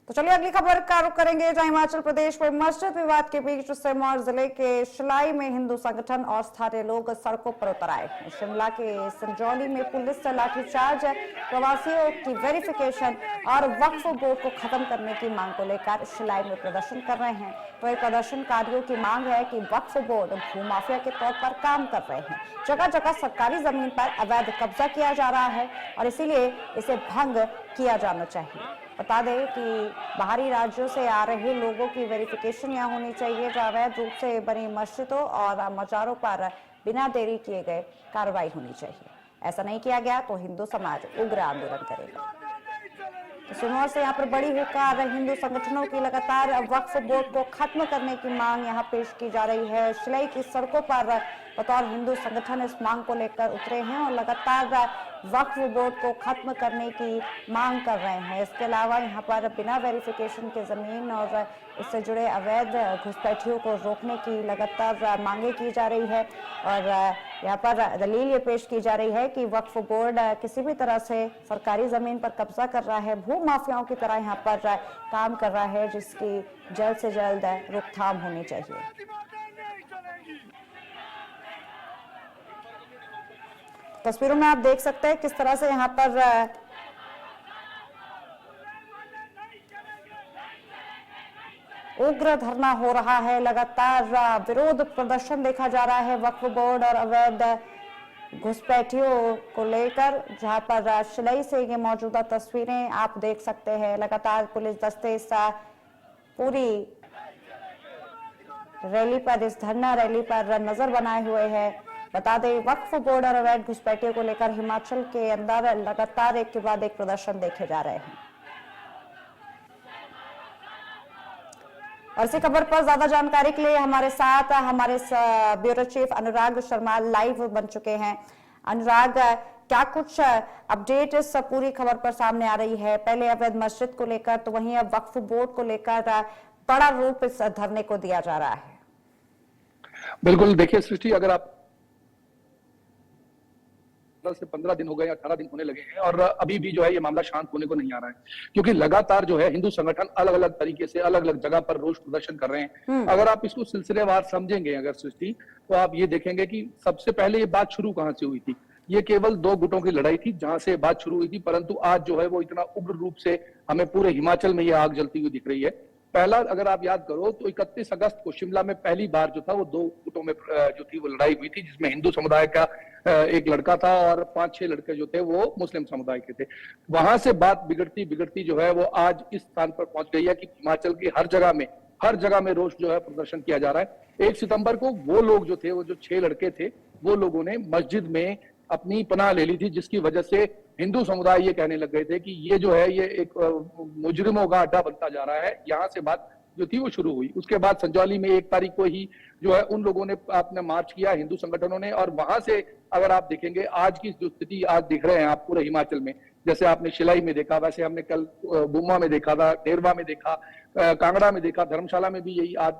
तो चलिए अगली खबर का रुख करेंगे, जहां हिमाचल प्रदेश में मस्जिद विवाद के बीच सिरमौर जिले के शिलाई में हिंदू संगठन और स्थानीय लोग सड़कों पर उतर आए। शिमला के संजौली में पुलिस से लाठीचार्ज, प्रवासियों की वेरिफिकेशन और वक्फ बोर्ड को खत्म करने की मांग को लेकर शिलाई में प्रदर्शन कर रहे हैं। तो ये प्रदर्शनकारियों की मांग है कि वक्फ बोर्ड भूमाफिया के तौर पर काम कर रहे हैं। जगह जगह सरकारी जमीन पर अवैध कब्जा किया जा रहा है और इसीलिए इसे भंग किया जाना चाहिए। बता दें कि बाहरी राज्यों से आ रहे लोगों की वेरिफिकेशन यहाँ होनी चाहिए। अवैध रूप से बनी मस्जिदों और मजारों पर बिना देरी किए गए कार्रवाई होनी चाहिए। ऐसा नहीं किया गया तो हिंदू समाज उग्र आंदोलन करेगा। तो सिरमौर से यहाँ पर बड़ी होकर हिंदू संगठनों की लगातार वक्फ बोर्ड को खत्म करने की मांग यहाँ पेश की जा रही है। शिलाई की सड़कों पर बतौर हिंदू संगठन इस मांग को लेकर उतरे हैं और लगातार वक्फ बोर्ड को खत्म करने की मांग कर रहे हैं। इसके अलावा यहाँ पर बिना वेरिफिकेशन के जमीन और इससे जुड़े अवैध घुसपैठियों को रोकने की लगातार मांगे की जा रही है और यहाँ पर दलील ये पेश की जा रही है कि वक्फ बोर्ड किसी भी तरह से सरकारी जमीन पर कब्जा कर रहा है, भू माफियाओं की तरह यहाँ पर काम कर रहा है, जिसकी जल्द से जल्द रोकथाम होनी चाहिए। तस्वीरों में आप देख सकते हैं किस तरह से यहाँ पर उग्र धरना हो रहा है। लगातार विरोध प्रदर्शन देखा जा रहा है वक्फ बोर्ड और अवैध घुसपैठियों को लेकर, जहां पर शिलाई से ये मौजूदा तस्वीरें आप देख सकते हैं। लगातार पुलिस दस्ते इस पूरी रैली पर, इस धरना रैली पर नजर बनाए हुए हैं। बता दें वक्फ बोर्ड और अवैध घुसपैठियों को लेकर हिमाचल के अंदर लगातार एक के बाद एक प्रदर्शन देखे जा रहे हैं। और इसी खबर पर ज्यादा जानकारी के लिए हमारे साथ हमारे bureau chief Anurag Sharma live बन चुके हैं। अनुराग, क्या कुछ अपडेट इस पूरी खबर पर सामने आ रही है? पहले अवैध मस्जिद को लेकर, तो वहीं अब वक्फ बोर्ड को लेकर बड़ा रूप इस धरने को दिया जा रहा है। बिल्कुल, देखिए सृष्टि, अगर आप 15 दिन हो गए, 18 दिन होने लगे हैं और अभी भी जो है ये मामला शांत होने को नहीं आ रहा है, क्योंकि लगातार जो है हिंदू संगठन अलग अलग तरीके से अलग अलग जगह पर रोष प्रदर्शन कर रहे हैं। अगर आप इसको सिलसिलेवार समझेंगे अगर सृष्टि, तो आप ये देखेंगे कि सबसे पहले ये बात शुरू कहां से हुई थी। ये केवल दो गुटों की लड़ाई थी जहां से बात शुरू हुई थी, परंतु आज जो है वो इतना उग्र रूप से हमें पूरे हिमाचल में ये आग जलती हुई दिख रही है। पहला अगर आप याद करो तो 31 अगस्त को शिमला में पहली बार जो था वो दो गुटों में जो थी वो लड़ाई हुई थी, जिसमें हिंदू समुदाय का एक लड़का था और 5-6 लड़के जो थे वो मुस्लिम समुदाय के थे। वहां से बात बिगड़ती बिगड़ती जो है वो आज इस स्थान पर पहुंच गई है कि हिमाचल की हर जगह में रोष जो है प्रदर्शन किया जा रहा है। 1 सितंबर को वो लोग जो थे, वो जो 6 लड़के थे, वो लोगों ने मस्जिद में अपनी पनाह ले ली थी, जिसकी वजह से हिंदू समुदाय ये कहने लग गए थे कि ये जो है ये एक मुजरिमों का अड्डा बनता जा रहा है। यहाँ से बात जो थी वो शुरू हुई। उसके बाद संजौली में 1 तारीख को ही जो है उन लोगों ने अपने मार्च किया, हिंदू संगठनों ने, और वहां से अगर आप देखेंगे आज की जो स्थिति आज दिख रहे हैं आप पूरे हिमाचल में, जैसे आपने शिलाई में देखा, वैसे हमने कल बुम्मा में देखा था, डेरवा में देखा, कांगड़ा में देखा, धर्मशाला में भी यही आज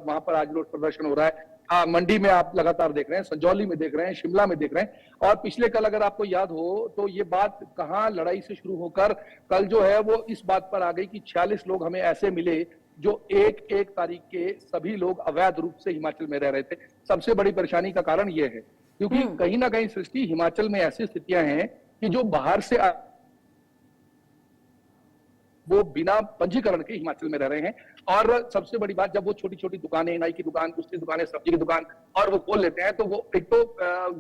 वहां पर आज रोष प्रदर्शन हो रहा है। मंडी में आप लगातार देख रहे हैं, संजौली में देख रहे हैं, शिमला में देख रहे हैं। और पिछले कल अगर आपको याद हो तो ये बात कहां लड़ाई से शुरू होकर कल जो है वो इस बात पर आ गई कि 46 लोग हमें ऐसे मिले जो 1 तारीख के सभी लोग अवैध रूप से हिमाचल में रह रहे थे। सबसे बड़ी परेशानी का कारण यह है क्योंकि कहीं ना कहीं सृष्टि हिमाचल में ऐसी स्थितियां हैं कि जो बाहर से वो बिना पंजीकरण के हिमाचल में रह रहे हैं। और सबसे बड़ी बात, जब वो छोटी छोटी दुकानें, नाई की दुकान, दूसरी दुकानें, सब्जी की दुकान और वो खोल लेते हैं, तो वो एक तो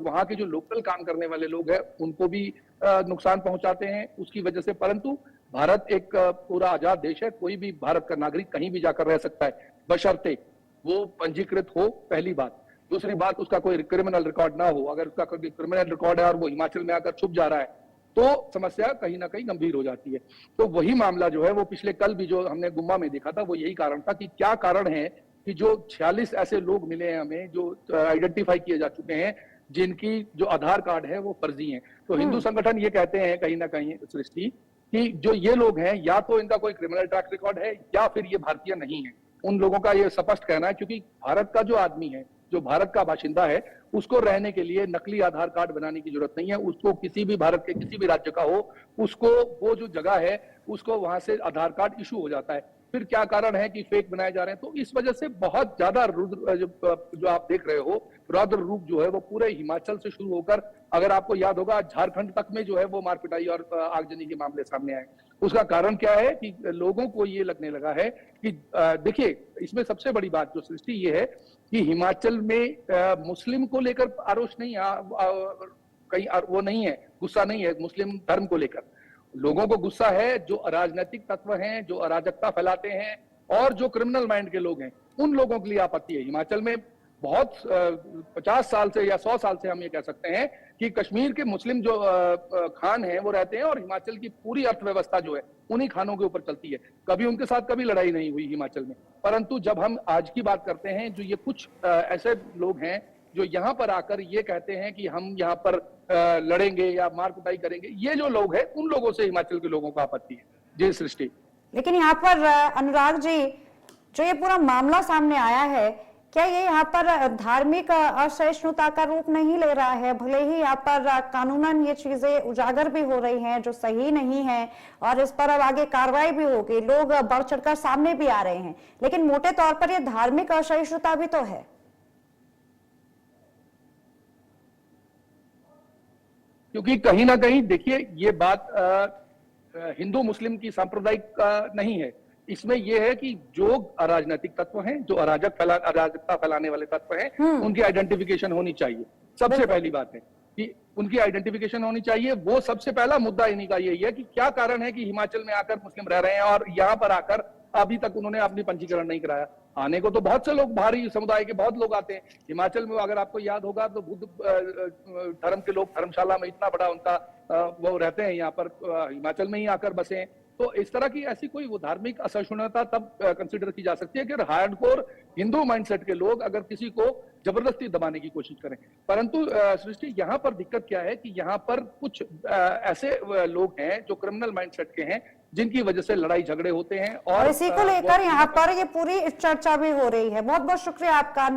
वहां के जो लोकल काम करने वाले लोग हैं उनको भी नुकसान पहुंचाते हैं उसकी वजह से। परंतु भारत एक पूरा आजाद देश है, कोई भी भारत का नागरिक कहीं भी जाकर रह सकता है, बशर्ते वो पंजीकृत हो, पहली बात। दूसरी बात, उसका कोई क्रिमिनल रिकॉर्ड ना हो। अगर उसका कोई क्रिमिनल रिकॉर्ड है और वो हिमाचल में आकर छुप जा रहा है तो समस्या कहीं ना कहीं गंभीर हो जाती है। तो वही मामला जो है वो पिछले कल भी जो हमने गुम्मा में देखा था, वो यही कारण था कि क्या कारण है कि जो 46 ऐसे लोग मिले हैं हमें, जो आइडेंटिफाई किए जा चुके हैं, जिनकी जो आधार कार्ड है वो फर्जी है। तो हिंदू संगठन ये कहते हैं कहीं ना कहीं सृष्टि कि जो ये लोग हैं या तो इनका कोई क्रिमिनल ट्रैक रिकॉर्ड है या फिर ये भारतीय नहीं है। उन लोगों का ये स्पष्ट कहना है, क्योंकि भारत का जो आदमी है, जो भारत का बाशिंदा है उसको रहने के लिए नकली आधार कार्ड बनाने की जरूरत नहीं है। उसको किसी भी भारत के किसी भी राज्य का हो, उसको वो जो जगह है उसको वहां से आधार कार्ड इशू हो जाता है। फिर क्या कारण है कि फेक बनाए जा रहे हैं? तो इस वजह से बहुत ज्यादा रुद्र जो आप देख रहे हो रौद्र रूप जो है वो पूरे हिमाचल से शुरू होकर, अगर आपको याद होगा, झारखंड तक में जो है वो मारपिटाई और आगजनी के मामले सामने आए। उसका कारण क्या है कि लोगों को ये लगने लगा है कि देखिए, इसमें सबसे बड़ी बात जो सृष्टि ये है कि हिमाचल में मुस्लिम को लेकर आक्रोश नहीं, कहीं वो नहीं है, गुस्सा नहीं है मुस्लिम धर्म को लेकर। लोगों को गुस्सा है जो अराजनैतिक तत्व हैं, जो अराजकता फैलाते हैं और जो क्रिमिनल माइंड के लोग हैं, उन लोगों के लिए आपत्ति है। हिमाचल में बहुत 50 साल से या 100 साल से हम ये कह सकते हैं कि कश्मीर के मुस्लिम जो खान हैं वो रहते हैं और हिमाचल की पूरी अर्थव्यवस्था जो है उन्हीं खानों के ऊपर चलती है। कभी उनके साथ कभी लड़ाई नहीं हुई हिमाचल में। परंतु जब हम आज की बात करते हैं, जो ये कुछ ऐसे लोग हैं जो यहाँ पर आकर ये कहते हैं कि हम यहाँ पर लड़ेंगे या मार कुटाई करेंगे, ये जो लोग हैं उन लोगों से हिमाचल के लोगों को आपत्ति है। जी सृष्टि। लेकिन यहाँ पर अनुराग जी, जो ये पूरा मामला सामने आया है, क्या ये यहाँ पर धार्मिक असहिष्णुता का रूप नहीं ले रहा है? भले ही यहाँ पर कानूनन ये चीजें उजागर भी हो रही हैं जो सही नहीं है और इस पर अब आगे कार्रवाई भी होगी, लोग बढ़ चढ़कर सामने भी आ रहे हैं, लेकिन मोटे तौर पर ये धार्मिक असहिष्णुता भी तो है। क्योंकि कहीं ना कहीं देखिए, ये बात हिंदू मुस्लिम की सांप्रदायिक नहीं है। इसमें यह है कि जो अराजनैतिक तत्व हैं, जो अराजकता फैलाने वाले तत्व हैं, उनकी आइडेंटिफिकेशन होनी चाहिए। सबसे पहली बात है कि उनकी आइडेंटिफिकेशन होनी चाहिए। वो सबसे पहला मुद्दा इन्हीं का यही है कि क्या कारण है कि हिमाचल में आकर मुस्लिम रह रहे हैं और यहाँ पर आकर अभी तक उन्होंने अपनी पंजीकरण नहीं कराया। आने को तो बहुत से लोग, बाहरी समुदाय के बहुत लोग आते हैं हिमाचल में। अगर आपको याद होगा तो बुद्ध धर्म के लोग धर्मशाला में इतना बड़ा उनका वो रहते हैं, यहाँ पर हिमाचल में ही आकर बसे हैं। तो इस तरह की ऐसी कोई वो धार्मिक असहिष्णुता तब कंसीडर की जा सकती है कि हार्डकोर हिंदू माइंडसेट के लोग अगर किसी को जबरदस्ती दबाने की कोशिश करें। परंतु सृष्टि, यहाँ पर दिक्कत क्या है कि यहाँ पर कुछ ऐसे लोग हैं जो क्रिमिनल माइंडसेट के हैं, जिनकी वजह से लड़ाई झगड़े होते हैं और इसी को लेकर यहाँ पर ये पूरी चर्चा भी हो रही है। बहुत बहुत शुक्रिया आपका।